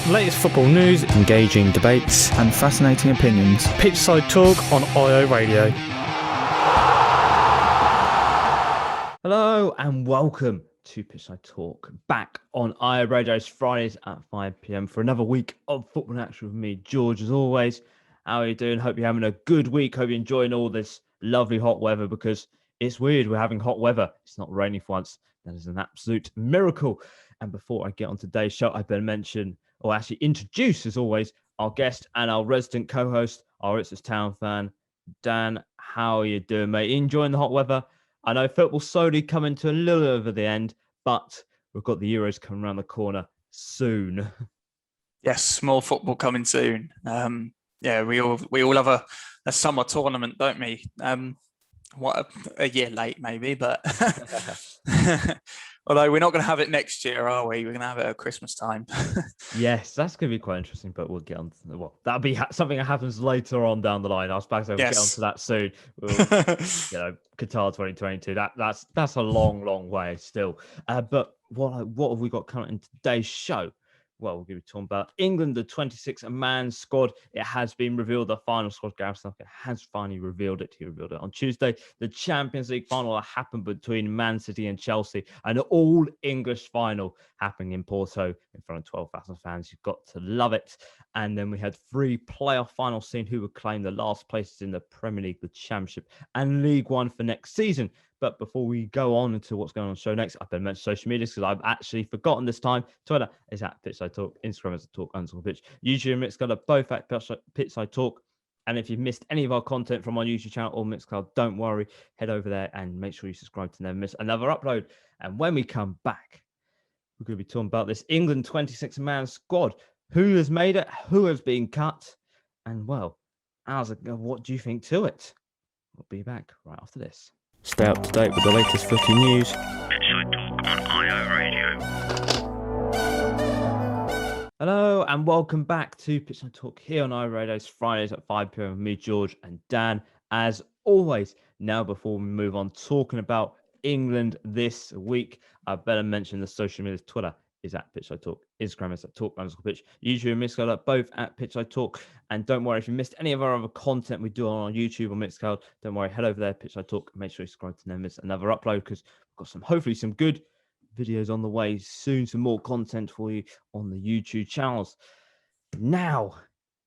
Latest football news, engaging debates, and fascinating opinions. Pitchside talk on IO Radio. Hello and welcome to Pitchside Talk, back on IO Radio's Fridays at 5 p.m. for another week of Football Action with me, George, as always. How are you doing? Hope you're having a good week. Hope you're enjoying all this lovely hot weather, because it's weird we're having hot weather. It's not raining for once. That is an absolute miracle. And before I get on today's show, I better mention, or actually introduce, as always, our guest and our resident co-host, our Ipswich Town fan, Dan. How are you doing, mate? Enjoying the hot weather? I know football's slowly coming to a little over the end, but we've got the Euros coming around the corner soon. Yes, more football coming soon. We all have a summer tournament, don't we? A year late maybe, but although we're not going to have it next year, are we? We're going to have it at Christmas time. Yes, that's going to be quite interesting, but we'll get on to that'll be something that happens later on down the line. I was about to say we'll get on to that soon. Qatar 2022. That's a long way still. But what have we got coming in today's show? Well, we're going to be talking about England, the 26-man squad. It has been revealed, the final squad. Gareth Southgate has finally revealed it. He revealed it on Tuesday. The Champions League final happened between Man City and Chelsea, an all-English final happening in Porto in front of 12,000 fans. You've got to love it. And then we had 3 playoff finals seen who would claim the last places in the Premier League, the Championship, and League One for next season. But before we go on into what's going on the show next, I better mention social media because I've actually forgotten this time. Twitter is at Pitchside Talk. Instagram is at Talk_Pitch. YouTube and Mixcloud are both at Pitchside Talk. And if you've missed any of our content from our YouTube channel or Mixcloud, don't worry. Head over there and make sure you subscribe to never miss another upload. And when we come back, we're going to be talking about this England 26-man squad. Who has made it? Who has been cut? And, well, what do you think to it? We'll be back right after this. Stay up to date with the latest footy news. Pitchside Talk on IO Radio. Hello and welcome back to Pitchside Talk here on IO Radio's Fridays at 5 p.m. with me, George, and Dan. As always, now before we move on talking about England this week, I better mention the social media. Twitter is at Pitchside Talk. Instagram is at Talk_Pitch. YouTube and Mixcloud are both at Pitchside Talk. And don't worry, if you missed any of our other content we do on our YouTube or Mixcloud, don't worry, head over there, Pitchside Talk. Make sure you subscribe to never miss another upload, because we've got hopefully some good videos on the way soon, some more content for you on the YouTube channels. Now,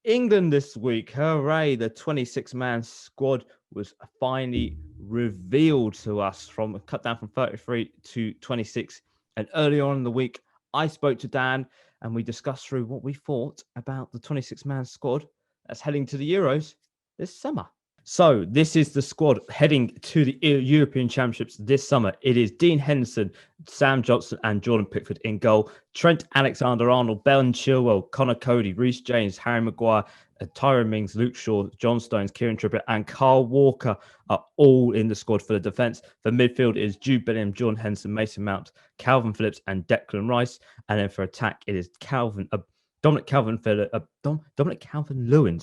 England this week, hooray, the 26-man squad was finally revealed to us, cut down from 33 to 26. And earlier on in the week, I spoke to Dan and we discussed through what we thought about the 26-man squad that's heading to the Euros this summer. So this is the squad heading to the European Championships this summer. It is Dean Henderson, Sam Johnson and Jordan Pickford in goal. Trent Alexander-Arnold, Ben Chilwell, Connor Cody, Reece James, Harry Maguire, Tyrone Mings, Luke Shaw, John Stones, Kieran Trippier and Carl Walker are all in the squad for the defence. For midfield, it is Jude Bellingham, Jordan Henderson, Mason Mount, Calvin Phillips and Declan Rice. And then for attack, it is Dominic Calvin-Lewin,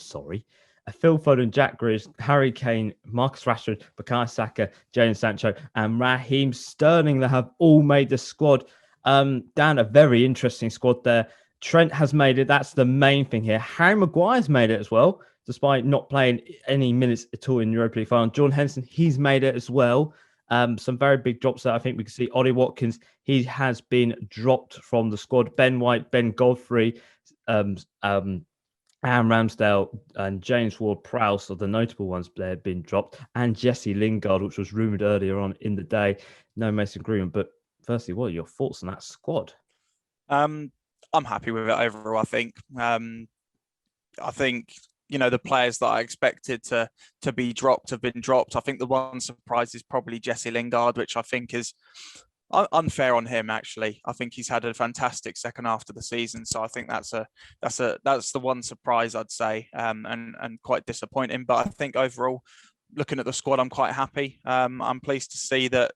Phil Foden, Jack Grealish, Harry Kane, Marcus Rashford, Bukayo Saka, Jadon Sancho, and Raheem Sterling that have all made the squad. Dan, a very interesting squad there. Trent has made it. That's the main thing here. Harry Maguire's made it as well, despite not playing any minutes at all in the Europa League final. Jordan Henderson, he's made it as well. Some very big drops there. I think we can see Ollie Watkins. He has been dropped from the squad. Ben White, Ben Godfrey, Aaron Ramsdale and James Ward-Prowse are the notable ones that have been dropped. And Jesse Lingard, which was rumoured earlier on in the day. No Mason Greenwood. But firstly, what are your thoughts on that squad? I'm happy with it overall, I think. I think, the players that I expected to be dropped have been dropped. I think the one surprise is probably Jesse Lingard, which I think is unfair on him, actually. I think he's had a fantastic second half of the season. So I think that's the one surprise, I'd say, and quite disappointing. But I think overall, looking at the squad, I'm quite happy. I'm pleased to see that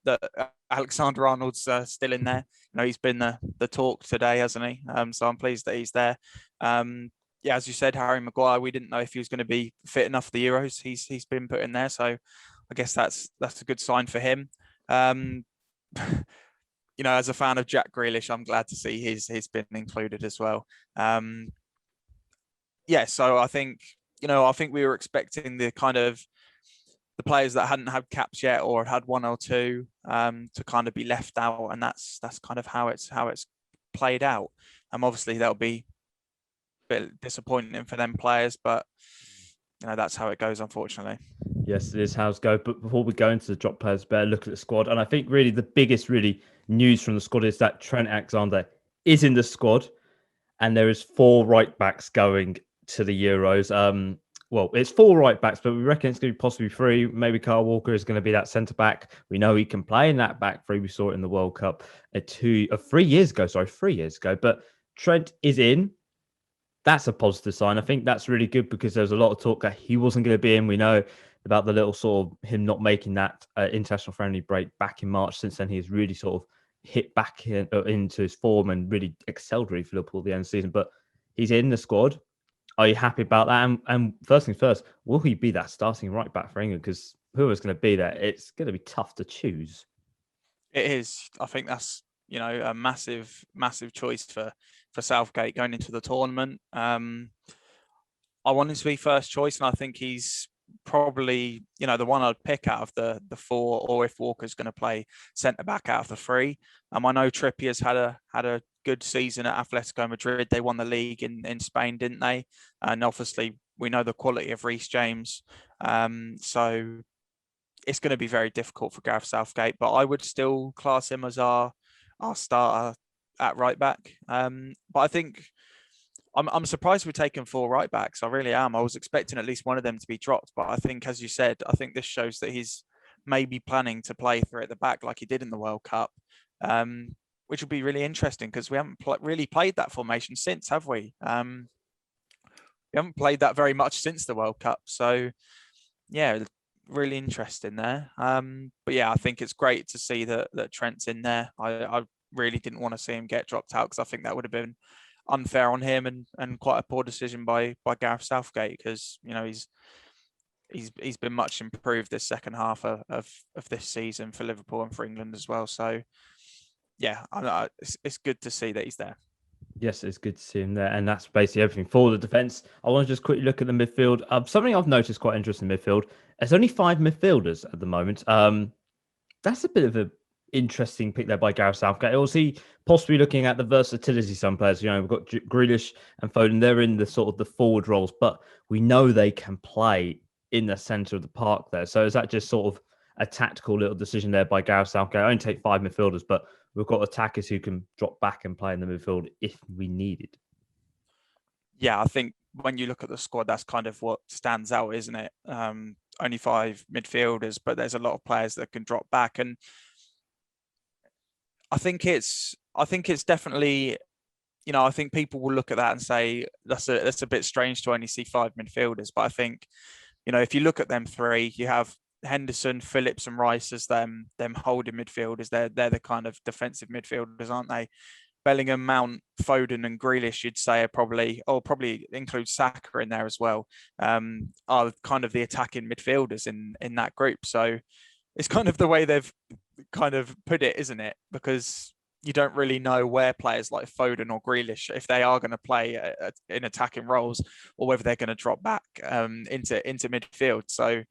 Alexander-Arnold's still in there. He's been the talk today, hasn't he? So I'm pleased that he's there. As you said, Harry Maguire, we didn't know if he was going to be fit enough for the Euros. He's been put in there, so I guess that's a good sign for him. as a fan of Jack Grealish, I'm glad to see he's been included as well. So I think we were expecting the kind of the players that hadn't had caps yet or had one or two to kind of be left out, and that's kind of how it's played out. Obviously that'll be a bit disappointing for them players, but that's how it goes, unfortunately. Yes, it is how it's go. But before we go into the drop players, better look at the squad. And I think really the biggest news from the squad is that Trent Alexander is in the squad, and there is 4 right backs going to the Euros. Well, it's 4 right backs, but we reckon it's going to be possibly 3. Maybe Kyle Walker is going to be that centre back. We know he can play in that back 3. We saw it in the World Cup 3 years ago. Sorry, 3 years ago. But Trent is in. That's a positive sign. I think that's really good because there's a lot of talk that he wasn't going to be in. We know about the little sort of him not making that international friendly break back in March. Since then, he's really sort of hit back into his form and really excelled really for Liverpool at the end of the season. But he's in the squad. Are you happy about that? And first things first, will he be that starting right back for England? Because whoever's going to be there, it's going to be tough to choose. It is. I think that's a massive choice for Southgate going into the tournament. I want him to be first choice, and I think he's probably the one I'd pick out of the 4, or if Walker's going to play centre back out of the 3. I know Trippier's had a good season at Atletico Madrid. They won the league in Spain, didn't they? And obviously we know the quality of Reece James. So it's going to be very difficult for Gareth Southgate, but I would still class him as our starter at right back. But I think I'm surprised we've taken 4 right backs. I really am. I was expecting at least one of them to be dropped, but I think, as you said, I think this shows that he's maybe planning to play 3 at the back like he did in the World Cup, which will be really interesting because we haven't really played that formation since, have we? We haven't played that very much since the World Cup. So, yeah, really interesting there. But yeah, I think it's great to see that Trent's in there. I really didn't want to see him get dropped out because I think that would have been unfair on him and quite a poor decision by Gareth Southgate, because he's been much improved this second half of this season for Liverpool and for England as well. So yeah, it's good to see that he's there. Yes, it's good to see him there, and that's basically everything for the defence. I want to just quickly look at the midfield. Something I've noticed quite interesting in midfield. There's only 5 midfielders at the moment. That's a bit of an interesting pick there by Gareth Southgate. Or is he possibly looking at the versatility of some players? We've got Grealish and Foden. They're in the sort of the forward roles, but we know they can play in the centre of the park there. So is that just sort of a tactical little decision there by Gareth Southgate? I only take 5 midfielders, but we've got attackers who can drop back and play in the midfield if we needed. Yeah, I think when you look at the squad, that's kind of what stands out, isn't it? Only 5 midfielders, but there's a lot of players that can drop back, and I think it's definitely, I think people will look at that and say that's a bit strange to only see 5 midfielders. But I think, if you look at them 3, you have Henderson, Phillips, and Rice as them holding midfielders. They're the kind of defensive midfielders, aren't they? Bellingham, Mount, Foden, and Grealish, you'd say, are probably include Saka in there as well, are kind of the attacking midfielders in that group. So it's kind of the way they've kind of put it, isn't it? Because you don't really know where players like Foden or Grealish, if they are going to play in attacking roles, or whether they're going to drop back into midfield. So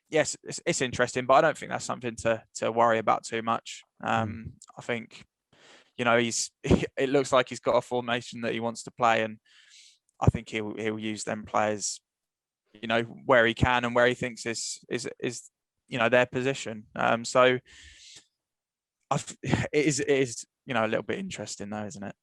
yes, it's interesting, but I don't think that's something to worry about too much. I think, it looks like he's got a formation that he wants to play, and I think he'll use them players, where he can and where he thinks is their position. So it is a little bit interesting though, isn't it?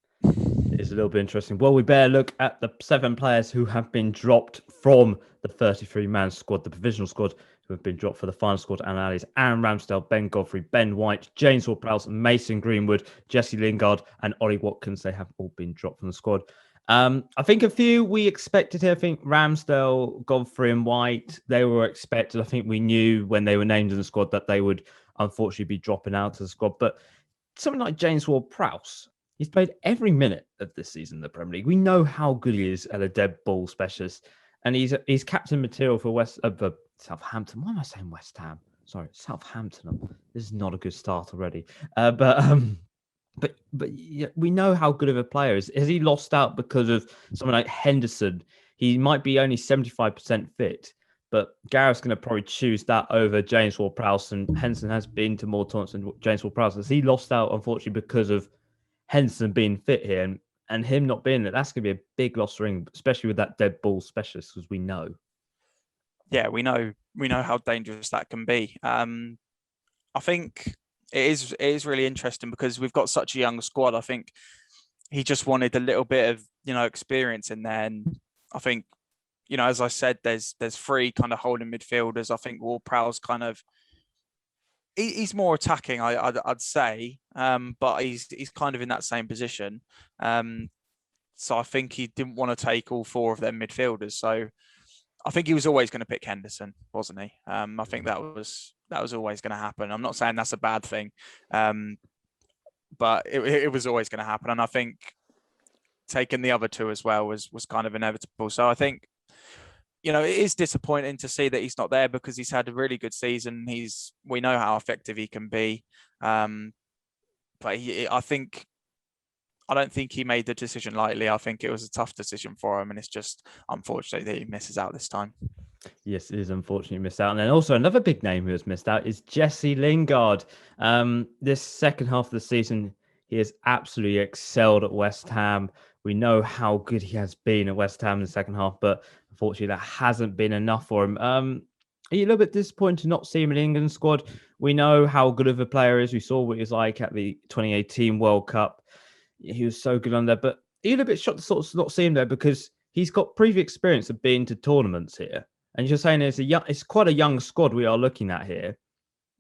It is a little bit interesting. Well, we better look at the 7 players who have been dropped from the 33-man squad, the provisional squad, who have been dropped for the final squad. And that is Aaron Ramsdale, Ben Godfrey, Ben White, James Ward-Prowse, Mason Greenwood, Jesse Lingard, and Ollie Watkins. They have all been dropped from the squad. I think a few we expected here. I think Ramsdale, Godfrey, and White, they were expected. I think we knew when they were named in the squad that they would unfortunately be dropping out of the squad. But something like James Ward-Prowse, he's played every minute of this season in the Premier League. We know how good he is at a dead ball specialist, and he's captain material for Southampton. Why am I saying West Ham? Sorry, Southampton. This is not a good start already. But But yeah, we know how good of a player is. Has he lost out because of someone like Henderson? He might be only 75% fit, but Gareth's going to probably choose that over James Ward-Prowse, and Henderson has been to more tournaments than James Ward-Prowse. Has he lost out, unfortunately, because of Henderson being fit here and him not being there? That's going to be a big loss for England, especially with that dead ball specialist, because we know. Yeah, we know how dangerous that can be. I think it is really interesting because we've got such a young squad. I think he just wanted a little bit of experience in there, and I think as I said, there's three kind of holding midfielders. I think Ward-Prowse kind of he's more attacking, I'd say, but he's kind of in that same position. So I think he didn't want to take all four of them midfielders. So I think he was always going to pick Henderson, wasn't he? I think that was always going to happen. I'm not saying that's a bad thing, but it was always going to happen. And I think taking the other two as well was kind of inevitable. So I think it is disappointing to see that he's not there because he's had a really good season. We know how effective he can be, but I don't think he made the decision lightly. I think it was a tough decision for him, and it's just unfortunate that he misses out this time. Yes, it is unfortunately missed out. And then also another big name who has missed out is Jesse Lingard. This second half of the season, he has absolutely excelled at West Ham. We know how good he has been at West Ham in the second half, but unfortunately that hasn't been enough for him. Are you a little bit disappointed to not see him in the England squad? We know how good of a player he is. We saw what he was like at the 2018 World Cup. He was so good on there, but are you a little bit shocked to sort of not see him there because he's got previous experience of being to tournaments here. And you're saying it's quite a young squad we are looking at here.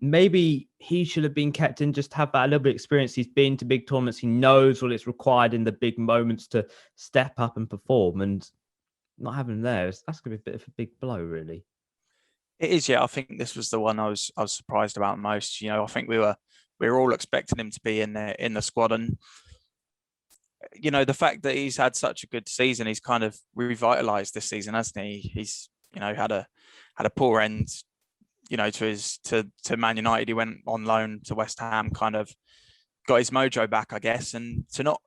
Maybe he should have been kept in, just have that a little bit of experience. He's been to big tournaments. He knows what it's required in the big moments to step up and perform. And not having him there, that's going to be a bit of a big blow, really. It is, yeah. I think this was the one I was surprised about most. I think we were all expecting him to be in the squad, and the fact that he's had such a good season, he's kind of revitalized this season, hasn't he? He's had a poor end, to Man United. He went on loan to West Ham, kind of got his mojo back, I guess, and to not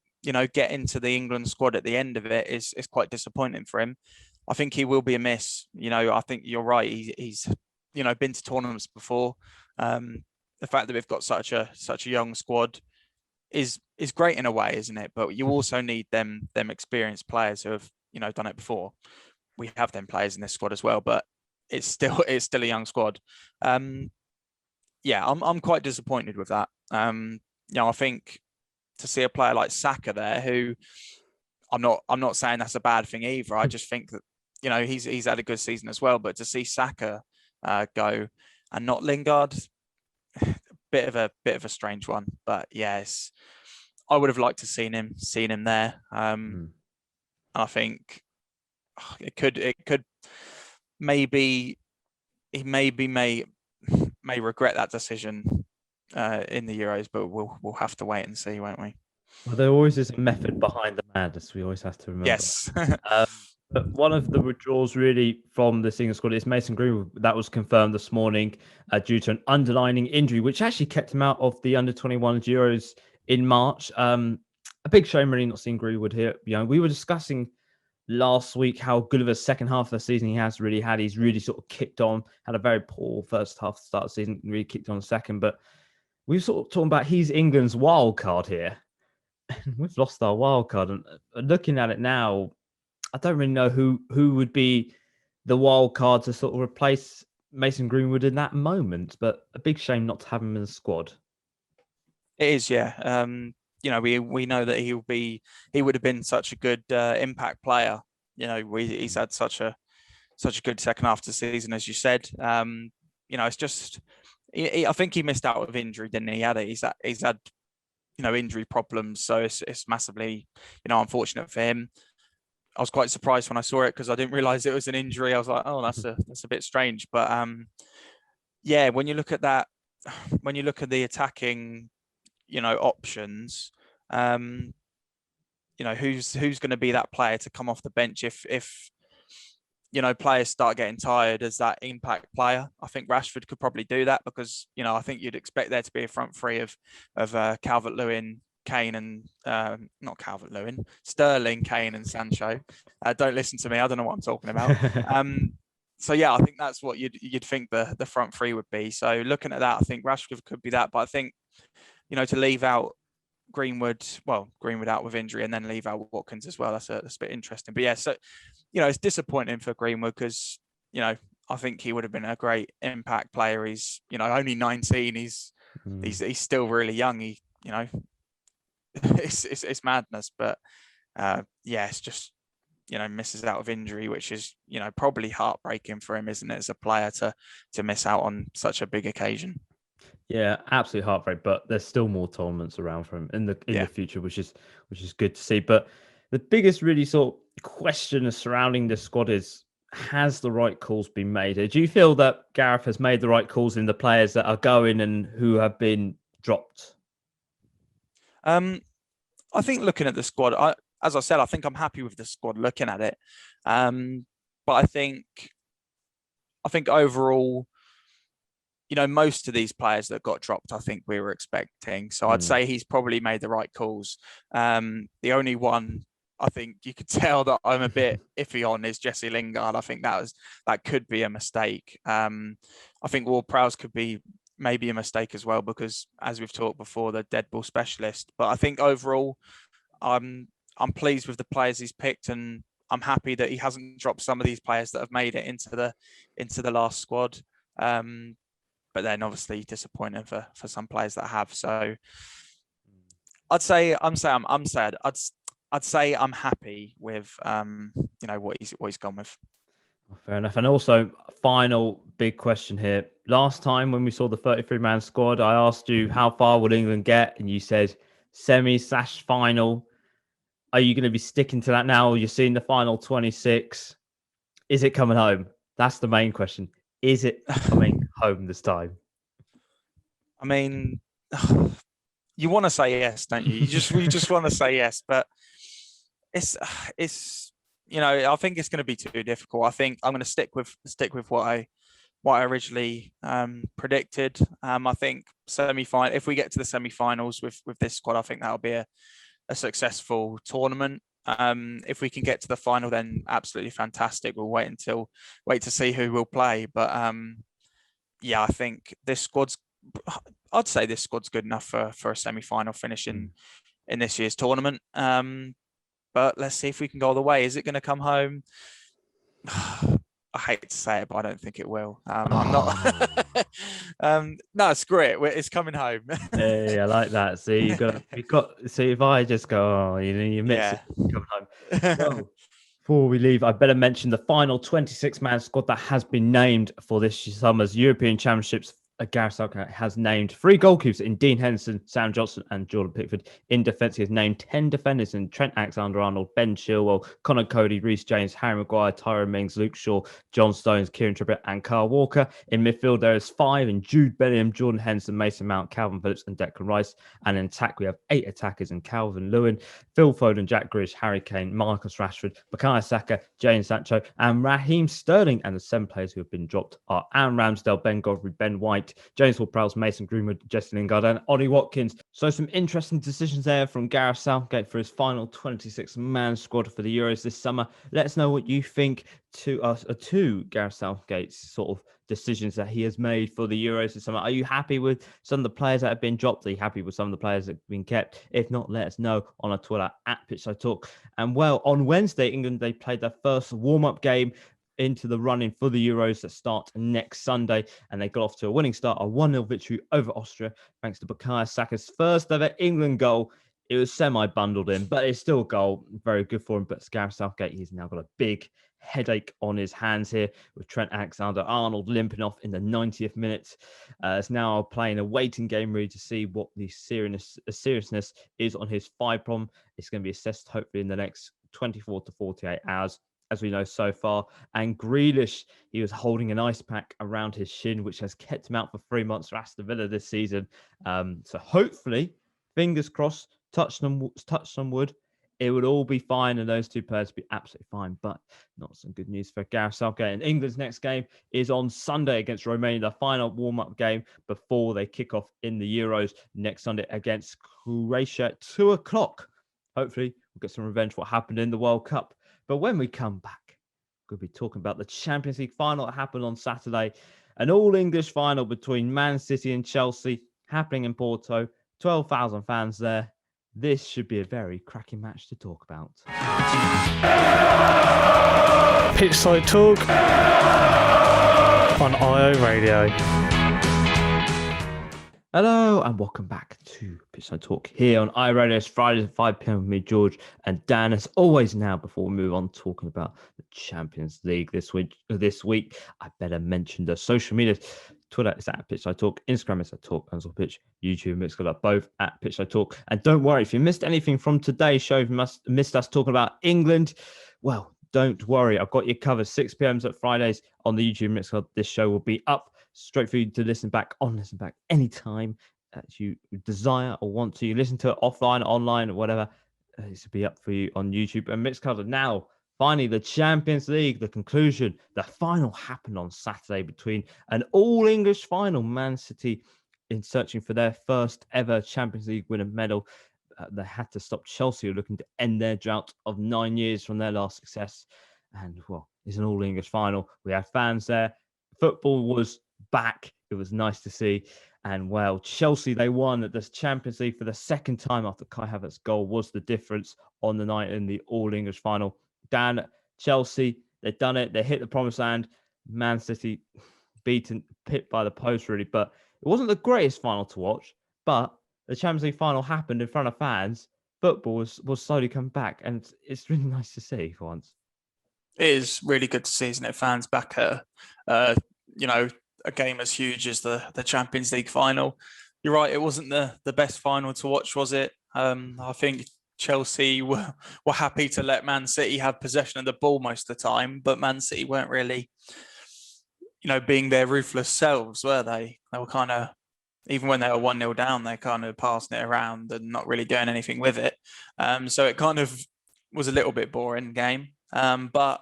get into the England squad at the end of it is quite disappointing for him. I think he will be a miss. I think you're right. He's been to tournaments before. The fact that we've got such a young squad is great in a way, isn't it? But you also need them experienced players who have done it before. We have them players in this squad as well, but it's still a young squad. Yeah, I'm quite disappointed with that. I think to see a player like Saka there, who I'm not saying that's a bad thing either. I just think that he's had a good season as well. But to see Saka go and not Lingard, bit of a strange one. But yes, I would have liked to seen him there. And I think it could maybe he may regret that decision in the Euros, but we'll have to wait and see, won't we? Well, there always is a method behind the madness. We always have to remember. Yes. But one of the withdrawals really from the England squad is Mason Greenwood. That was confirmed this morning due to an underlying injury, which actually kept him out of the under-21 Euros in March. A big shame really not seeing Greenwood here. We were discussing last week how good of a second half of the season he has really had. He's really sort of kicked on, had a very poor first half to start the season, really kicked on second. But we're sort of talking about he's England's wild card here. We've lost our wild card. And looking at it now, I don't really know who would be the wild card to sort of replace Mason Greenwood in that moment. But a big shame not to have him in the squad. It is, yeah. We know that he would have been such a good impact player. He's had such a good second half of the season, as you said. It's just I think he missed out with injury, didn't he? He's had injury problems, so it's massively unfortunate for him. I was quite surprised when I saw it because I didn't realize it was an injury. I was like, oh, that's a bit strange. But yeah, when you look at that, when you look at the attacking options, who's going to be that player to come off the bench if players start getting tired as that impact player? I think Rashford could probably do that because I think you'd expect there to be a front three of Calvert-Lewin, Kane and not Calvert-Lewin, Sterling, Kane and Sancho. Don't listen to me. I don't know what I'm talking about. So yeah, I think that's what you'd think the front three would be. So looking at that, I think Rashford could be that. But I think, to leave out Greenwood out with injury and then leave out Watkins as well, that's a bit interesting. But yeah, so it's disappointing for Greenwood because I think he would have been a great impact player. He's only 19. He's still really young. It's madness. But it's just misses out of injury, which is probably heartbreaking for him, isn't it, as a player to miss out on such a big occasion. Yeah, absolutely heartbreak. But there's still more tournaments around for him in the future, which is good to see. But the biggest really sort of question surrounding this squad is, has the right calls been made? Do you feel that Gareth has made the right calls in the players that are going and who have been dropped? I think looking at the squad, as I said, I think I'm happy with the squad looking at it. But I think overall, most of these players that got dropped, I think we were expecting. So I'd say he's probably made the right calls. The only one I think you could tell that I'm a bit iffy on is Jesse Lingard. I think that could be a mistake. I think Ward-Prowse could be maybe a mistake as well because, as we've talked before, the dead ball specialist. But I think overall, I'm pleased with the players he's picked, and I'm happy that he hasn't dropped some of these players that have made it into the last squad. But then obviously disappointing for some players that have. So I'd say I'm sad. I'd say I'm happy with what he's gone with. Fair enough. And also, final big question here. Last time when we saw the 33-man squad, I asked you how far would England get, and you said semi/final. Are you going to be sticking to that now? You're seeing the final 26. Is it coming home? That's the main question. Is it coming home this time? I mean, you want to say yes, don't you? You just want to say yes, but it's I think it's going to be too difficult. I think I'm going to stick with what I originally predicted. I think semi-final. If we get to the semi-finals with this squad, I think that'll be a successful tournament. If we can get to the final, then absolutely fantastic. We'll wait to see who will play. But I think I'd say this squad's good enough for a semi-final finish in this year's tournament. But let's see if we can go all the way. Is it going to come home? I hate to say it, but I don't think it will. I'm not. No, screw it. It's coming home. Hey, I like that. See, you got. See, if I just go, you miss it coming home. Well, before we leave, I better mention the final 26-man squad that has been named for this summer's European Championships. Gareth Southgate has named 3 goalkeepers in Dean Henderson, Sam Johnson and Jordan Pickford. In defence, he has named 10 defenders in Trent Alexander-Arnold, Ben Chilwell, Conor Cody, Reece James, Harry Maguire, Tyrone Mings, Luke Shaw, John Stones, Kieran Trippier and Kyle Walker. In midfield, there is 5 in Jude Bellingham, Jordan Henderson, Mason Mount, Calvin Phillips and Declan Rice. And in attack, we have 8 attackers in Calvin Lewin, Phil Foden, Jack Grealish, Harry Kane, Marcus Rashford, Bukayo Saka, Jadon Sancho and Raheem Sterling. And the 7 players who have been dropped are Aaron Ramsdale, Ben Godfrey, Ben White, James Ward-Prowse, Mason Greenwood, Jesse Lingard and Ollie Watkins. So some interesting decisions there from Gareth Southgate for his final 26-man squad for the Euros this summer. Let us know what you think to Gareth Southgate's sort of decisions that he has made for the Euros this summer. Are you happy with some of the players that have been dropped? Are you happy with some of the players that have been kept? If not, let us know on our Twitter at Pitchside Talk. And well, on Wednesday, England, they played their first warm-up game into the running for the Euros that start next Sunday, and they got off to a winning start, a 1-0 victory over Austria, thanks to Bukayo Saka's first ever England goal. It was semi-bundled in, but it's still a goal. Very good for him. But Gareth Southgate, he's now got a big headache on his hands here with Trent Alexander-Arnold limping off in the 90th minute. It's now playing a waiting game really to see what the seriousness is on his thigh problem. It's going to be assessed hopefully in the next 24 to 48 hours. As we know so far. And Grealish, he was holding an ice pack around his shin, which has kept him out for 3 months for Aston Villa this season. So hopefully, fingers crossed, touch some wood, it would all be fine and those two players would be absolutely fine. But not some good news for Gareth Southgate. And England's next game is on Sunday against Romania, the final warm-up game before they kick off in the Euros next Sunday against Croatia at 2 o'clock. Hopefully, we'll get some revenge for what happened in the World Cup. But when we come back, we'll be talking about the Champions League final that happened on Saturday, an all-English final between Man City and Chelsea happening in Porto. 12,000 fans there. This should be a very cracking match to talk about. Pitchside Talk on IO Radio. Hello and welcome back to Pitchside Talk here on iRadio's Fridays at 5 p.m. with me, George and Dan. As always, now before we move on talking about the Champions League this week, I better mention the social media. Twitter is at Pitchside Talk, Instagram is at Talk_Pitch, YouTube and Mixcloud are both at Pitchside Talk. And don't worry, if you missed anything from today's show, if you missed us talking about England, well, don't worry, I've got you covered. 6 p.m. at Fridays on the YouTube Mixcloud. This show will be up straight for you to listen back anytime that you desire or want to. You listen to it offline, online, or whatever. This will be up for you on YouTube and Mixcloud. Now, finally, the Champions League, the conclusion, the final happened on Saturday between an all-English final, Man City in searching for their first ever Champions League winner medal. They had to stop Chelsea, who are looking to end their drought of 9 years from their last success. And, well, it's an all-English final. We had fans there. Football was back. It was nice to see. And, well, Chelsea, they won at the Champions League for the second time after Kai Havertz's goal was the difference on the night in the all-English final. Dan, Chelsea, they've done it. They hit the promised land. Man City beaten, pipped by the post, really. But it wasn't the greatest final to watch. But the Champions League final happened in front of fans. Football was slowly coming back. And it's really nice to see for once. It is really good to see, isn't it? Fans back at, a game as huge as the Champions League final. You're right, it wasn't the best final to watch, was it? I think Chelsea were happy to let Man City have possession of the ball most of the time, but Man City weren't really, being their ruthless selves, were they? They were kind of, even when they were 1-0 down, they kind of passing it around and not really doing anything with it. So it kind of was a little bit boring game. But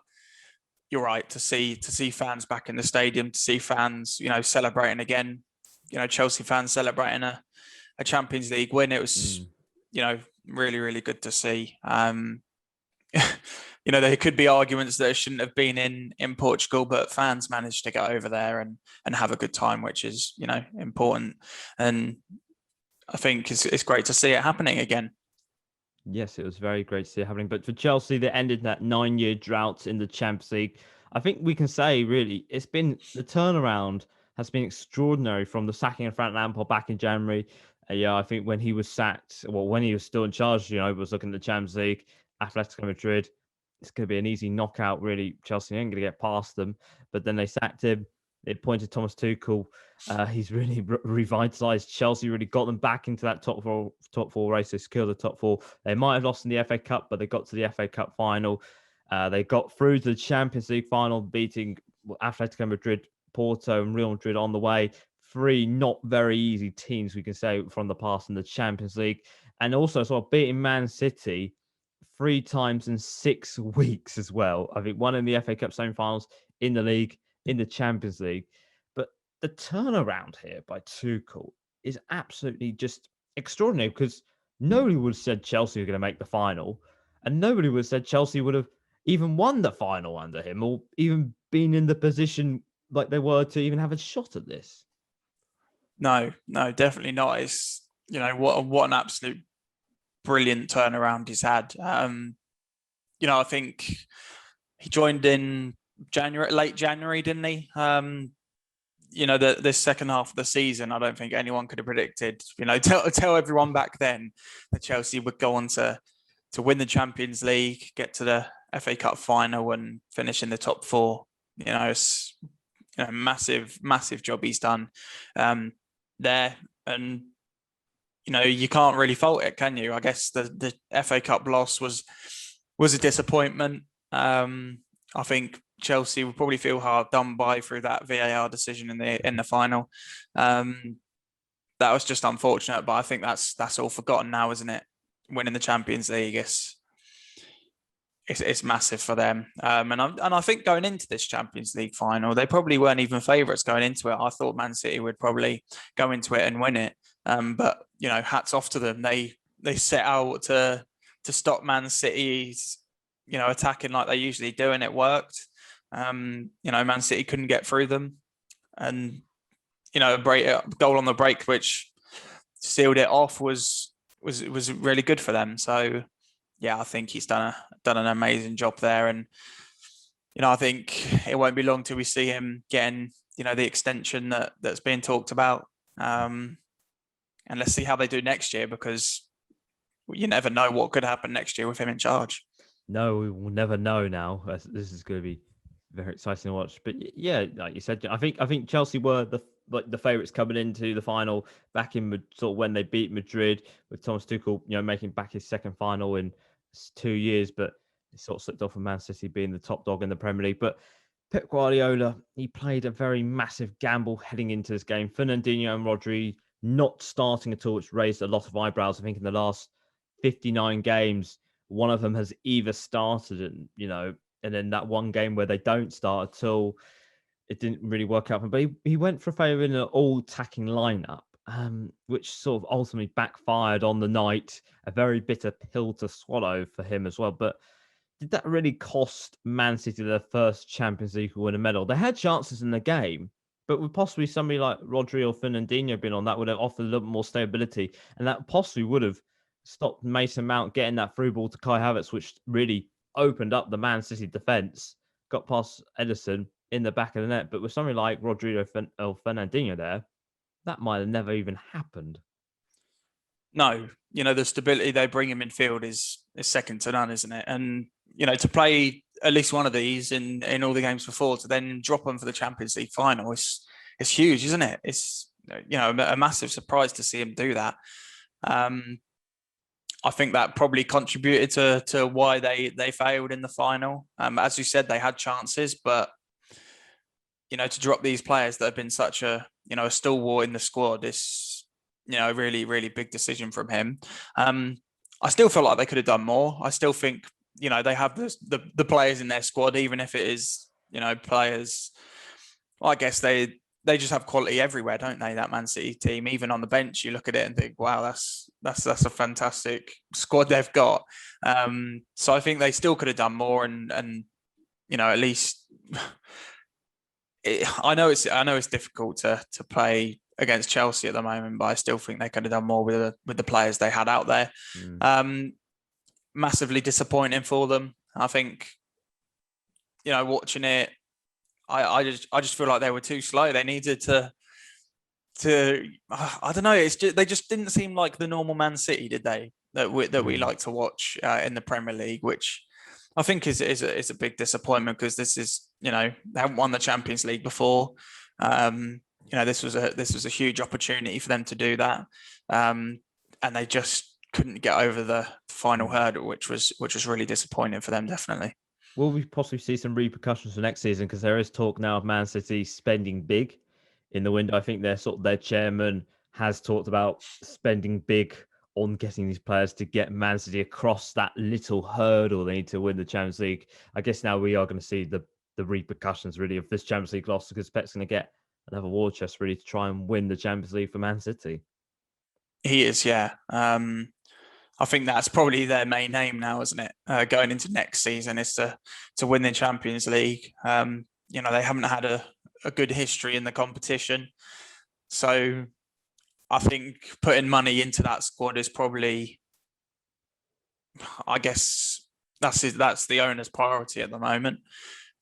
you're right, to see fans back in the stadium, to see fans, celebrating again, Chelsea fans celebrating a Champions League win. It was, really, really good to see. There could be arguments that it shouldn't have been in Portugal, but fans managed to get over there and have a good time, which is, important. And I think it's great to see it happening again. Yes, it was very great to see it happening. But for Chelsea, they ended that 9-year drought in the Champions League. I think we can say, really, the turnaround has been extraordinary from the sacking of Frank Lampard back in January. I think when he was sacked, when he was still in charge, was looking at the Champions League, Atletico Madrid, it's going to be an easy knockout, really. Chelsea ain't going to get past them. But then they sacked him. They appointed Thomas Tuchel. He's really revitalised Chelsea, really got them back into that top four race. They secured the top four. They might have lost in the FA Cup, but they got to the FA Cup final. They got through to the Champions League final, beating Atletico Madrid, Porto, and Real Madrid on the way. 3 not very easy teams, we can say, from the past in the Champions League. And also sort of beating Man City 3 times in 6 weeks as well. I think one in the FA Cup semi-finals, in the league, in the Champions League. But the turnaround here by Tuchel is absolutely just extraordinary, because nobody would have said Chelsea were going to make the final, and nobody would have said Chelsea would have even won the final under him, or even been in the position like they were to even have a shot at this. No, definitely not. It's, what an absolute brilliant turnaround he's had. I think he joined in late January, didn't he? This second half of the season, I don't think anyone could have predicted. Tell everyone back then that Chelsea would go on to win the Champions League, get to the FA Cup final, and finish in the top 4. It's massive job he's done there, and you can't really fault it, can you? I guess the FA Cup loss was a disappointment. I think Chelsea will probably feel hard done by through that VAR decision in the final. That was just unfortunate, but I think that's all forgotten now, isn't it? Winning the Champions League, it's massive for them. And I think going into this Champions League final, they probably weren't even favourites going into it. I thought Man City would probably go into it and win it. But hats off to them. They set out to stop Man City's attacking like they usually do, and it worked. Man City couldn't get through them, and a goal on the break which sealed it off was really good for them. So yeah, I think he's done an amazing job there, and I think it won't be long till we see him getting the extension that's being talked about. And let's see how they do next year, because you never know what could happen next year with him in charge. No, we will never know now. This is going to be very exciting to watch. But yeah, like you said, I think Chelsea were the favourites coming into the final back in sort of when they beat Madrid, with Thomas Tuchel, making back his second final in 2 years, but it sort of slipped off with Man City being the top dog in the Premier League. But Pep Guardiola, he played a very massive gamble heading into this game. Fernandinho and Rodri not starting at all, which raised a lot of eyebrows. I think in the last 59 games, one of them has either started and then that one game where they don't start at all, it didn't really work out. But he went for a favour in an all-attacking lineup, which sort of ultimately backfired on the night. A very bitter pill to swallow for him as well. But did that really cost Man City their first Champions League win a medal? They had chances in the game, but with possibly somebody like Rodri or Fernandinho being on, that would have offered a little bit more stability, and that possibly would have stopped Mason Mount getting that through ball to Kai Havertz, which really opened up the Man City defence, got past Ederson in the back of the net. But with somebody like Rodrigo or Fernandinho there, that might have never even happened. No, the stability they bring in midfield is second to none, isn't it? And, to play at least one of these in all the games before, to then drop them for the Champions League final, it's huge, isn't it? It's, a massive surprise to see him do that. I think that probably contributed to why they failed in the final. As you said, they had chances, but to drop these players that have been such a stalwart in the squad is a really, really big decision from him. I still feel like they could have done more. I still think they have the players in their squad, even if it is players. Well, I guess they just have quality everywhere, don't they? That Man City team, even on the bench, you look at it and think, wow, that's a fantastic squad they've got. So I think they still could have done more, and at least I know it's difficult to play against Chelsea at the moment, but I still think they could have done more with the players they had out there. Massively disappointing for them. I think watching it, I just feel like they were too slow. They needed to I don't know. It's just, they just didn't seem like the normal Man City, did they? That we like to watch in the Premier League, which I think is a big disappointment, because this is they haven't won the Champions League before. This was a huge opportunity for them to do that, and they just couldn't get over the final hurdle, which was really disappointing for them, definitely. Will we possibly see some repercussions for next season? Because there is talk now of Man City spending big in the window. I think their chairman has talked about spending big on getting these players to get Man City across that little hurdle they need to win the Champions League. I guess now we are going to see the repercussions really of this Champions League loss, because Pep's going to get another war chest really to try and win the Champions League for Man City. He is, yeah. I think that's probably their main aim now, isn't it? Going into next season is to win the Champions League. They haven't had a good history in the competition, so I think putting money into that squad is probably, I guess, that's the owner's priority at the moment.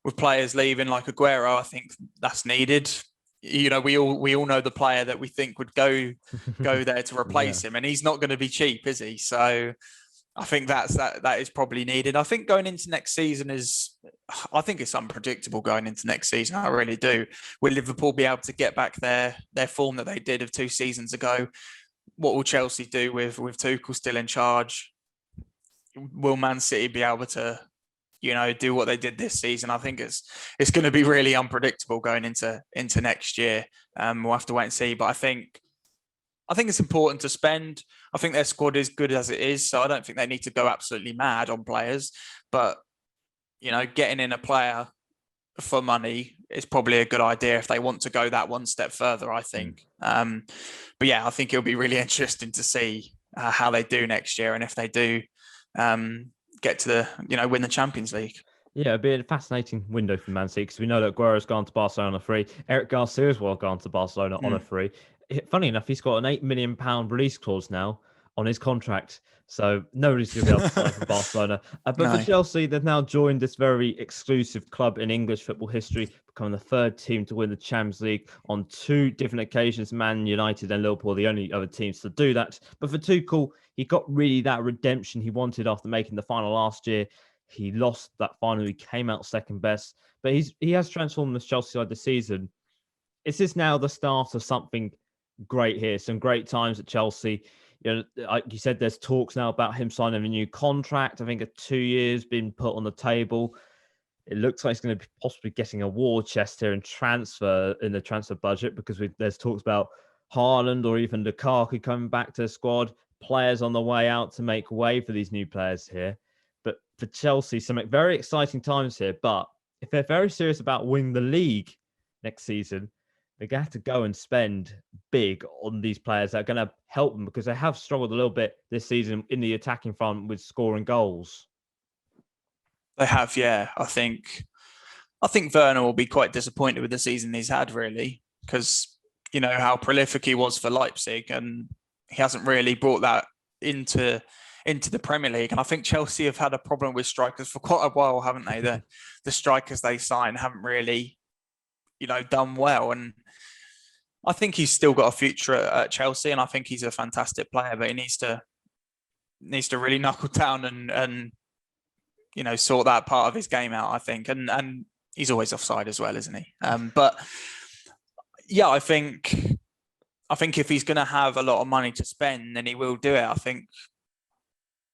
With players leaving like Aguero, I think that's needed. We all know the player that we think would go there to replace him, and he's not going to be cheap, is he? So I think that is probably needed. I think going into next season I think it's unpredictable going into next season. I really do. Will Liverpool be able to get back their form that they did of 2 seasons ago? What will Chelsea do with Tuchel still in charge? Will Man City be able to do what they did this season? I think it's going to be really unpredictable going into next year. We'll have to wait and see. But I think it's important to spend. I think their squad is good as it is, so I don't think they need to go absolutely mad on players. But getting in a player for money is probably a good idea if they want to go that one step further, I think. But yeah, I think it'll be really interesting to see how they do next year and if they do get to win the Champions League. Yeah, it'd be a fascinating window for Man City because we know that Guerrero's gone to Barcelona free. Eric Garcia as well gone to Barcelona on a free. Funny enough, he's got an £8 million release clause now on his contract. So nobody's going to be able to sign from Barcelona. But for Chelsea, they've now joined this very exclusive club in English football history, becoming the third team to win the Champions League on 2 different occasions. Man United and Liverpool are the only other teams to do that. But for Tuchel, he got really that redemption he wanted after making the final last year. He lost that final. He came out second best, but he has transformed this Chelsea side this season. Is this now the start of something great here? Some great times at Chelsea. Like you said, there's talks now about him signing a new contract. I think a 2 years been put on the table. It looks like he's going to be possibly getting a war chest here and transfer in the transfer budget because there's talks about Haaland or even Lukaku coming back to the squad. Players on the way out to make way for these new players here. But for Chelsea, some very exciting times here. But if they're very serious about winning the league next season, they're going to have to go and spend big on these players that are going to help them because they have struggled a little bit this season in the attacking front with scoring goals. They have, yeah. I think Werner will be quite disappointed with the season he's had, really, because you know how prolific he was for Leipzig, and he hasn't really brought that into the Premier League. And I think Chelsea have had a problem with strikers for quite a while, haven't they? The strikers they sign haven't really, done well. And I think he's still got a future at Chelsea, and I think he's a fantastic player, but he needs to really knuckle down and sort that part of his game out, I think. And he's always offside as well, isn't he? But yeah, I think if he's going to have a lot of money to spend, then he will do it. I think,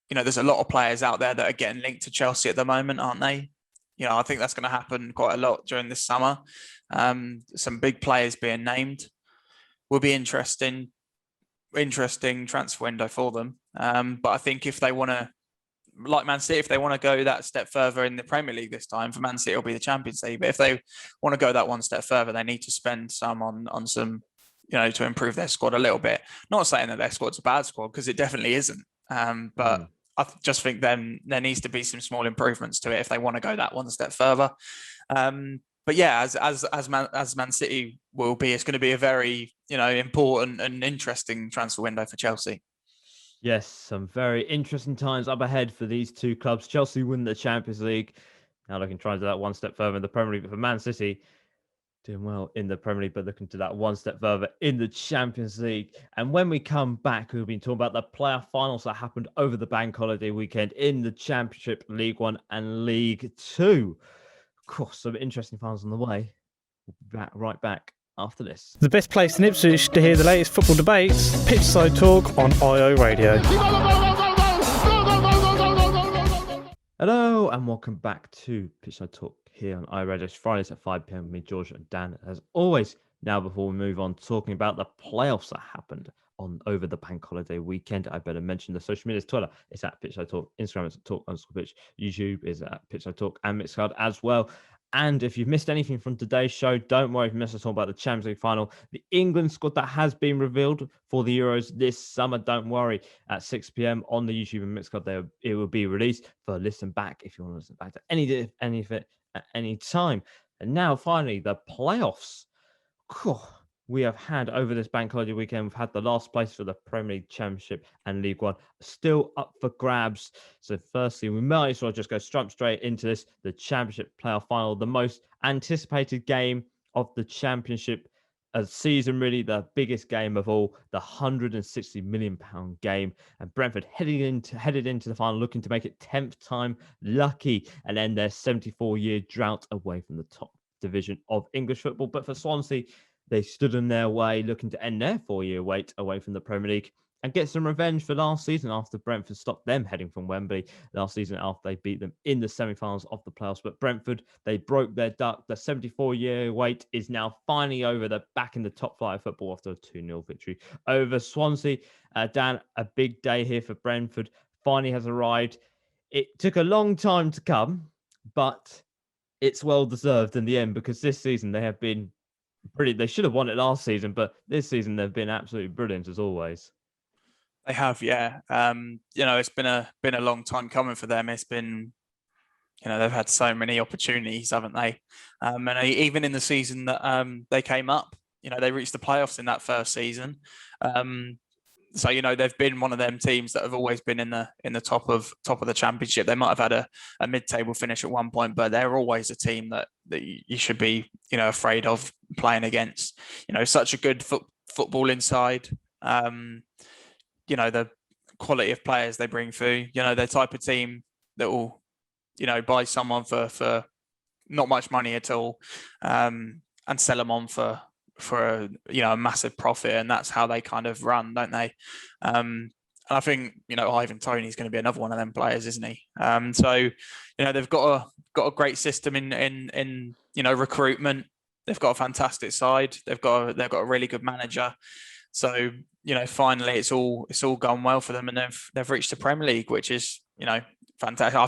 there's a lot of players out there that are getting linked to Chelsea at the moment, aren't they? I think that's going to happen quite a lot during this summer. Some big players being named will be interesting transfer window for them. But I think if they want to, like Man City, if they want to go that step further in the Premier League this time, for Man City it'll be the Champions League. But if they want to go that one step further, they need to spend some on some, to improve their squad a little bit. Not saying that their squad's a bad squad, because it definitely isn't. But I just think then there needs to be some small improvements to it if they want to go that one step further. But yeah, as Man City will be, it's going to be a very important and interesting transfer window for Chelsea. Yes, some very interesting times up ahead for these two clubs. Chelsea win the Champions League. Now they can try and do that one step further in the Premier League. But for Man City, doing well in the Premier League, but looking to that one step further in the Champions League. And when we come back, we'll be talking about the playoff finals that happened over the bank holiday weekend in the Championship, League One and League Two. Of course, some interesting finals on the way. We'll be right back after this. The best place in Ipswich to hear the latest football debates, Pitchside Talk on IO Radio. Hello and welcome back to Pitchside Talk here on IO Radio. It's Fridays at 5 p.m. with me, George and Dan, as always. Now, before we move on talking about the playoffs that happened over the bank holiday weekend, I better mention the social medias. Twitter is at Pitchside Talk, Instagram is at Talk_Pitch, YouTube is at Pitchside Talk, and Mixcloud as well. And if you've missed anything from today's show, don't worry if you missed us talk about the Champions League final. The England squad that has been revealed for the Euros this summer, don't worry, at 6 p.m. on the YouTube and Mixcloud, it will be released for listen back if you want to listen back to any of it at any time. And now, finally, the playoffs. We have had over this bank holiday weekend, we've had the last place for the Premier League, Championship and League One still up for grabs. So firstly, we might as well just go straight into this, the Championship playoff final, the most anticipated game of the Championship season, really the biggest game of all, the £160 million game. And Brentford headed into the final, looking to make it 10th time lucky and end their 74-year drought away from the top division of English football. But for Swansea, they stood in their way, looking to end their 4-year wait away from the Premier League and get some revenge for last season after Brentford stopped them heading from Wembley last season after they beat them in the semi-finals of the playoffs. But Brentford, they broke their duck. The 74-year wait is now finally over. They're back in the top flight of football after a 2-0 victory over Swansea. Dan, a big day here for Brentford finally has arrived. It took a long time to come, but it's well deserved in the end because this season they have been brilliant. They should have won it last season, but this season they've been absolutely brilliant as always. They have, yeah. It's been a long time coming for them. It's been, they've had so many opportunities, haven't they? And even in the season that they came up, they reached the playoffs in that first season. So they've been one of them teams that have always been in the top of the championship. They might have had a mid-table finish at one point, but they're always a team that you should be afraid of playing against. Such a good football inside. The quality of players they bring through. They're the type of team that will buy someone for not much money at all, and sell them on for a massive profit, and that's how they kind of run, don't they? And I think Ivan Toney's going to be another one of them players, isn't he? So they've got a great system in recruitment. They've got a fantastic side. They've got a really good manager. So finally it's all gone well for them, and they've reached the Premier League, which is fantastic. I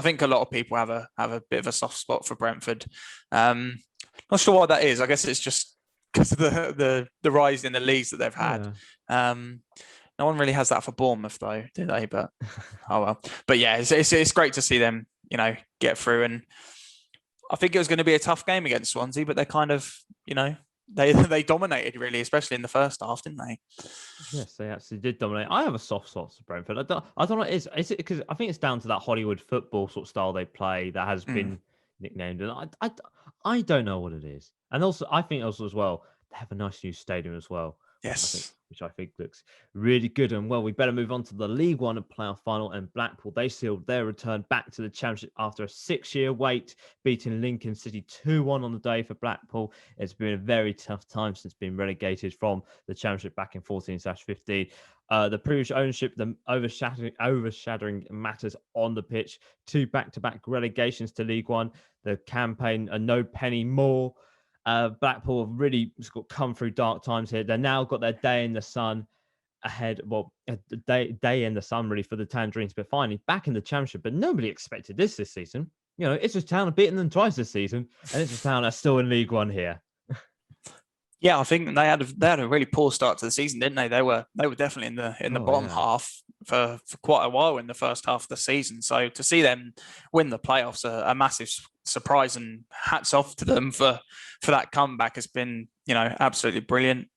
think a lot of people have a bit of a soft spot for Brentford. Not sure what that is. I guess it's just because of the rise in the leagues that they've had. Yeah. No one really has that for Bournemouth though, do they? But oh well. But yeah, it's great to see them, get through. And I think it was going to be a tough game against Swansea, but they kind of, they dominated really, especially in the first half, didn't they? Yes, they actually did dominate. I have a soft spot for Brentford. I don't know what it is. Is it because I think it's down to that Hollywood football sort of style they play that has been nicknamed, and I don't know what it is. And also, I think also as well, they have a nice new stadium as well. Yes. Which I think looks really good. And well, we better move on to the League One and playoff final. And Blackpool, they sealed their return back to the Championship after a 6-year wait, beating Lincoln City 2-1 on the day for Blackpool. It's been a very tough time since being relegated from the Championship back in 14/15. The previous ownership, the overshadowing matters on the pitch, 2 back-to-back relegations to League One, the campaign, a no penny more. Blackpool have really come through dark times here. They've now got their day in the sun ahead. Well, day in the sun really for the Tangerines, but finally back in the Championship. But nobody expected this season. Ipswich Town have beaten them twice this season, and Ipswich Town are still in League One here. Yeah, I think they had a really poor start to the season, didn't they? They were definitely in the bottom half for quite a while in the first half of the season. So to see them win the playoffs, a massive surprise, and hats off to them for that comeback. Has been absolutely brilliant.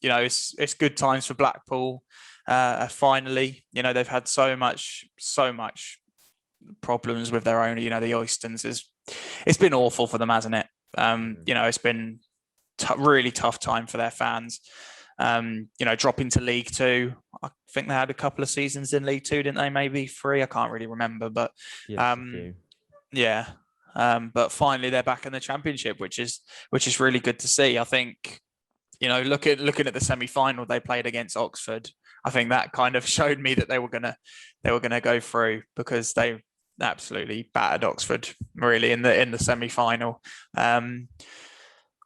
It's good times for Blackpool. Finally, they've had so much problems with their own. The Oystons it's been awful for them, hasn't it? It's been really tough time for their fans. Dropping to League Two. I think they had a couple of seasons in League Two, didn't they? Maybe 3. I can't really remember, but but finally they're back in the Championship, which is really good to see. I think looking at the semi-final they played against Oxford, I think that kind of showed me that they were gonna go through, because they absolutely battered Oxford really in the semi-final.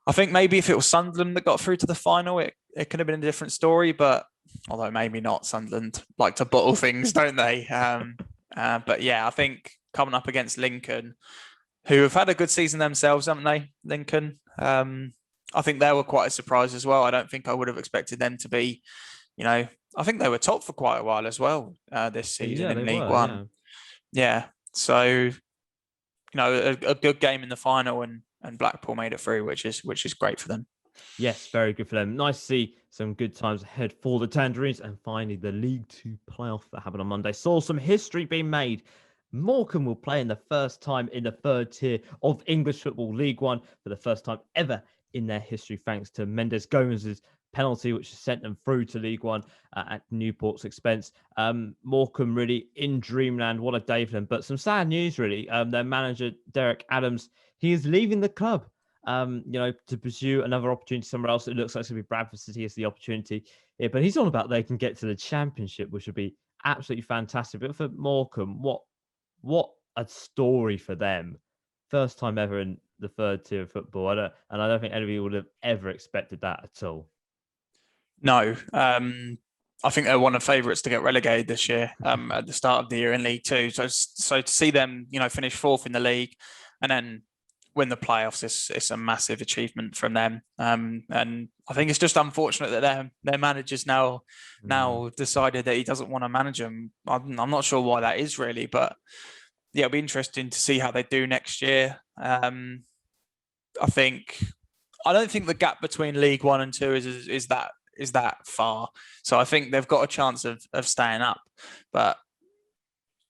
I think maybe if it was Sunderland that got through to the final, it could have been a different story. But although maybe not, Sunderland like to bottle things, don't they? But yeah, I think coming up against Lincoln, who have had a good season themselves, haven't they? Lincoln. I think they were quite a surprise as well. I don't think I would have expected them to be, I think they were top for quite a while as well this season in League One. Yeah. So, a good game in the final, and Blackpool made it through, which is great for them. Yes, very good for them. Nice to see some good times ahead for the Tangerines. And finally, the League Two playoff that happened on Monday saw some history being made. Morecambe will play in the first time in the third tier of English Football League One for the first time ever in their history, thanks to Mendes Gomez's penalty, which sent them through to League One at Newport's expense. Morecambe really in dreamland. What a day for them. But some sad news, really. Their manager, Derek Adams, he is leaving the club, to pursue another opportunity somewhere else. It looks like it's going to be Bradford City as the opportunity. Yeah, but he's on about they can get to the Championship, which would be absolutely fantastic. But for Morecambe, what a story for them. First time ever in the third tier of football. I don't think anybody would have ever expected that at all. No. I think they're one of the favourites to get relegated this year at the start of the year in League Two. So to see them, finish fourth in the league and then win the playoffs, it's a massive achievement from them. And I think it's just unfortunate that their manager's now decided that he doesn't want to manage them. I'm not sure why that is really, but yeah, it'll be interesting to see how they do next year. I don't think the gap between League One and Two is that far. So I think they've got a chance of staying up. But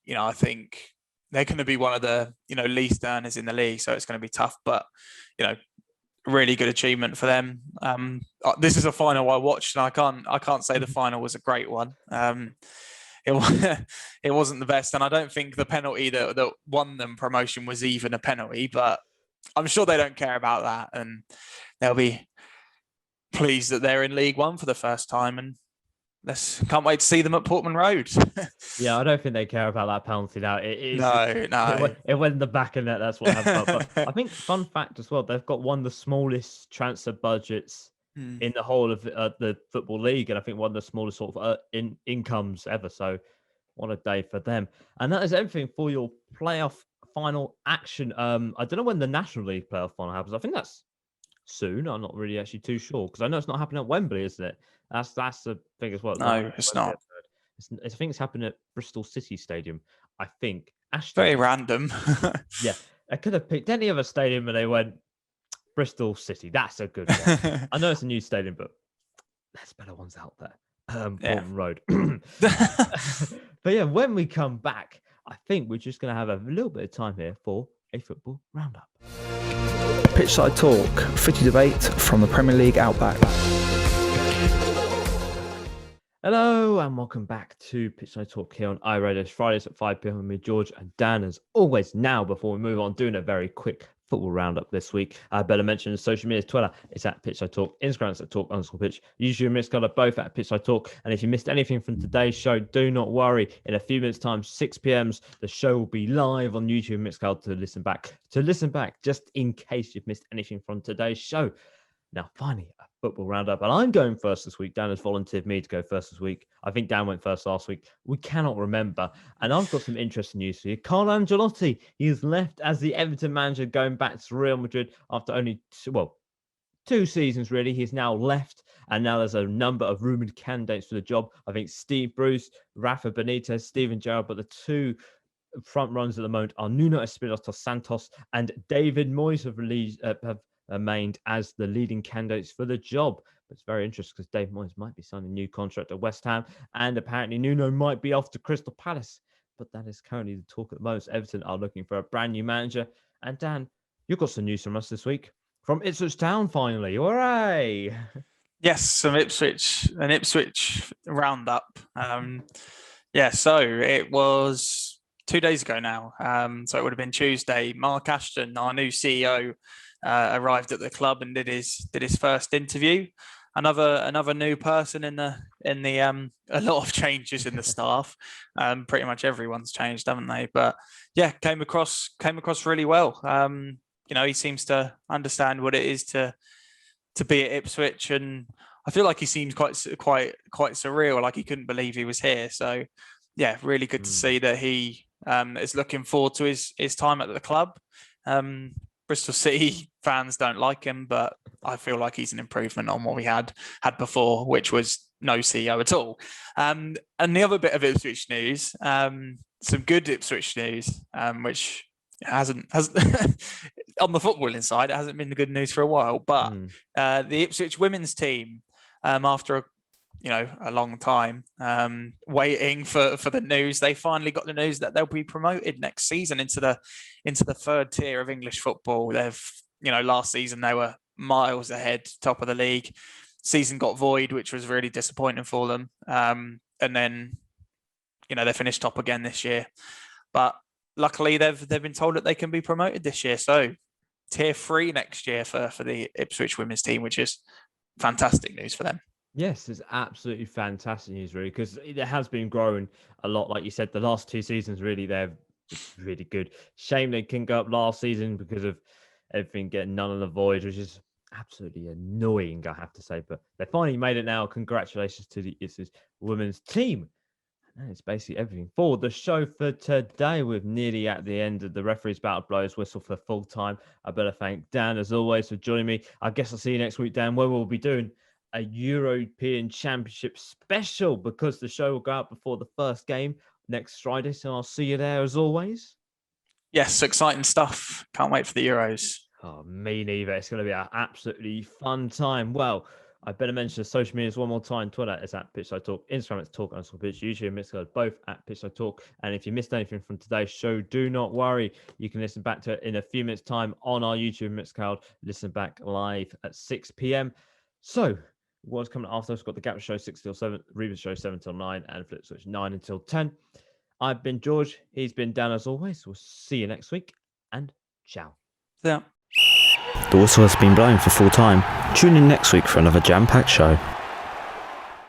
I think they're going to be one of the least earners in the league, so it's going to be tough. But really good achievement for them. This is a final I watched, and I can't say the final was a great one. It wasn't the best, and I don't think the penalty that won them promotion was even a penalty. But I'm sure they don't care about that, and they'll be pleased that they're in League One for the first time, and can't wait to see them at Portman Road. Yeah, I don't think they care about that penalty now. No. It went in the back of net. That's what happened. But I think fun fact as well, they've got one of the smallest transfer budgets in the whole of the Football League, and I think one of the smallest sort of incomes ever. So what a day for them. And that is everything for your playoff final action. I don't know when the National League playoff final happens. I think that's soon. I'm not really actually too sure because I know it's not happening at Wembley, isn't it? That's the thing as well. No, it's not. I think it's happening at Bristol City Stadium. I think. Very random. Yeah, I could have picked any other stadium, and they went Bristol City. That's a good one. I know it's a new stadium, but there's better ones out there. Portman Road. But yeah, when we come back, I think we're just going to have a little bit of time here for a football roundup. Pitchside Talk, footy debate from the Premier League Outback. Hello and welcome back to Pitchside Talk here on iRadio. Fridays at 5 p.m. with me, George and Dan, as always. Now, before we move on, doing a very quick football roundup this week. I better mention the social media. Twitter, it's at Pitchside Talk. Instagram, it's at Talk_Pitch. YouTube and Mixcloud are both at Pitchside Talk. And if you missed anything from today's show, do not worry. In a few minutes' time, 6 p.m, the show will be live on YouTube and Mixcloud to listen back, just in case you've missed anything from today's show. Now, finally, a football roundup. And I'm going first this week. Dan has volunteered me to go first this week. I think Dan went first last week. We cannot remember. And I've got some interesting news for you. Carlo Ancelotti, he's left as the Everton manager, going back to Real Madrid after only 2 seasons, really. He's now left. And now there's a number of rumoured candidates for the job. I think Steve Bruce, Rafa Benitez, Steven Gerrard. But the two front runners at the moment are Nuno Espirito Santos and David Moyes have remained as the leading candidates for the job. But it's very interesting because Dave Moyes might be signing a new contract at West Ham, and apparently Nuno might be off to Crystal Palace. But that is currently the talk at the moment. Everton are looking for a brand new manager. And Dan, you've got some news from us this week from Ipswich Town. Finally, hooray! Yes, some Ipswich roundup. So it was 2 days ago now. So it would have been Tuesday. Mark Ashton, our new CEO, arrived at the club and did his first interview. Another new person in the a lot of changes in the staff. Pretty much everyone's changed, haven't they? But yeah, came across really well. He seems to understand what it is to be at Ipswich, and I feel like he seems quite surreal, like he couldn't believe he was here. So yeah, really good to see that he is looking forward to his time at the club. Bristol City fans don't like him, but I feel like he's an improvement on what we had before, which was no CEO at all. And the other bit of Ipswich news, some good Ipswich news, which hasn't on the footballing side, it hasn't been the good news for a while. But the Ipswich women's team, after a long time waiting for the news, they finally got the news that they'll be promoted next season into the third tier of English football. They've last season they were miles ahead, top of the league. Season got void, which was really disappointing for them. And then they finished top again this year. But luckily they've been told that they can be promoted this year. So tier 3 next year for the Ipswich women's team, which is fantastic news for them. Yes, it's absolutely fantastic news, really, because it has been growing a lot. Like you said, the last 2 seasons, really, they're really good. Shame they couldn't go up last season because of everything getting none of the void, which is absolutely annoying, I have to say. But they finally made it now. Congratulations to the Ipswich women's team. And it's basically everything for the show for today. We're nearly at the end of the referee's battle blows whistle for full time. I better thank Dan, as always, for joining me. I guess I'll see you next week, Dan, where we'll be doing a European Championship special because the show will go out before the first game next Friday. So I'll see you there, as always. Yes, exciting stuff. Can't wait for the Euros. Oh, me neither. It's going to be an absolutely fun time. Well, I better mention the social medias one more time. Twitter is at Pitchside Talk. Instagram is Talk_Pitch. YouTube and Midfield both at Pitchside Talk. And if you missed anything from today's show, do not worry. You can listen back to it in a few minutes' time on our YouTube Mixcloud. Listen back live at 6 p.m. So, what's coming after us? We've got the Gap Show 6 till 7, Reba Show 7 till 9, and Flip Switch 9 until 10. I've been George. He's been Dan, as always. We'll see you next week. And ciao. Yeah. The whistle has been blown for full time. Tune in next week for another jam-packed show.